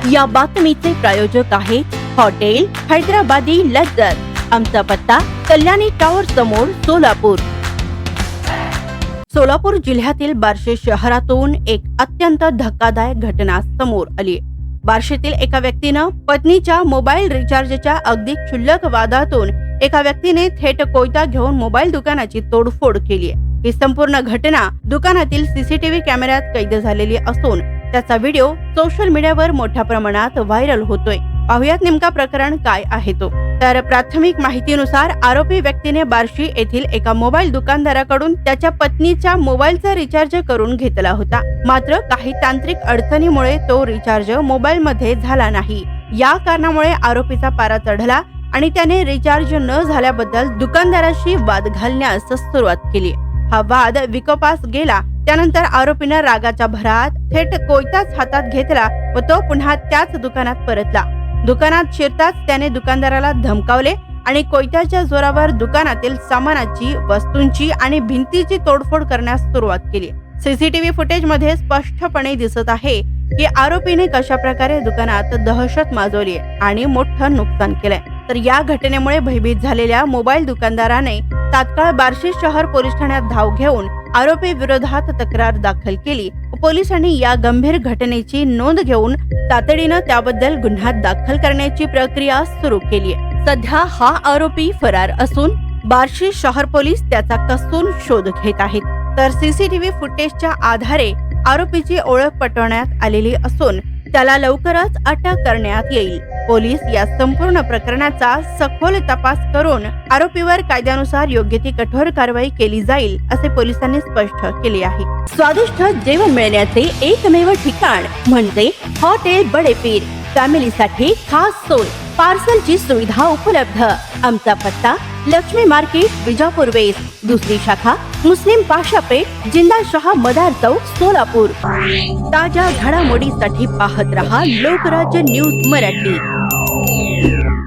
या बातमीचे प्रायोजक आहे हॉटेल हैदराबादी लज्जत। आमचा पत्ता कल्याणी टॉवर समोर सोलापूर। सोलापूर जिल्ह्यातील बार्शी शहरातून एक अत्यंत धक्कादायक घटना समोर आली। बार्शीतील एका व्यक्तीनं पत्नीच्या मोबाईल रिचार्जच्या अगदी क्षुल्लक वादातून एका व्यक्तीने थेट कोयता घेऊन मोबाईल दुकानाची तोडफोड केली आहे। ही संपूर्ण घटना दुकानातील सीसीटीव्ही कॅमेऱ्यात कैद झालेली असून त्याचा व्हिडिओ सोशल मीडियावर मोठ्या प्रमाणात व्हायरल होतोय। पाहुयात नेमका प्रकरण काय आहे तो। तर प्राथमिक माहितीनुसार आरोपी व्यक्तीने बार्शी येथील एका मोबाईल दुकानदाराकडून त्याच्या पत्नीच्या मोबाईलचा रिचार्ज करून घेतला होता। मात्र काही तांत्रिक अडचणीमुळे तो रिचार्ज मोबाईल मध्ये झाला नाही। या कारणामुळे आरोपीचा पारा चढला आणि त्याने रिचार्ज न झाल्याबद्दल दुकानदाराशी वाद घालण्यास सुरुवात केली। हा वाद विकोपास गेला। त्यानंतर आरोपीने रागाच्या भरात थेट कोयताच हातात घेतला व तो पुन्हा त्याच दुकानात परतला। दुकानात शिरताच त्याने दुकानदाराला धमकावले आणि कोयत्याच्या जोरावर दुकानातील सामानाची, वस्तूंची आणि भिंतीची तोडफोड करण्यास सुरुवात केली। सीसीटीव्ही फुटेज मध्ये स्पष्टपणे दिसत आहे की आरोपीने कशा प्रकारे दुकानात दहशत माजवली आणि मोठं नुकसान केलंय। तर या घटनेमुळे भयभीत झालेल्या मोबाईल दुकानदाराने तात्काळ बार्शी शहर पोलीस ठाण्यात धाव घेऊन आरोपी विरोधात तक्रार दाखल केली। पोलिसांनी या गंभीर घटनेची नोंद घेऊन तातडीनं त्याबद्दल गुन्हा दाखल करण्याची प्रक्रिया सुरू केली आहे। सध्या हा आरोपी फरार असून बार्शी शहर पोलीस त्याचा कसून शोध घेत आहेत। तर सीसीटीव्ही फुटेजच्या आधारे आरोपीची ओळख पटवण्यात आलेली असून त्याला लवकरच अटक करण्यात येईल। पोलीस या संपूर्ण प्रकरणाचा सखोल तपास करून आरोपीवर कायद्यानुसार योग्य ती कठोर कारवाई केली जाईल असे पोलिसांनी स्पष्ट केले आहे। स्वादिष्ट जेवण मिळण्याचे एकमेव ठिकाण म्हणजे हॉटेल बडे पीर। फॅमिलीसाठी खास सोय, पार्सलची सुविधा उपलब्ध। आमचा पत्ता लक्ष्मी मार्केट, विजापूर वेस्ट। दुसरी शाखा मुस्लिम पाशापेठ, जिंदाशाह मदार चौक, सोलापूर। ताज्या घडामोडीसाठी पाहत रहा लोकराज्य न्यूज मराठी।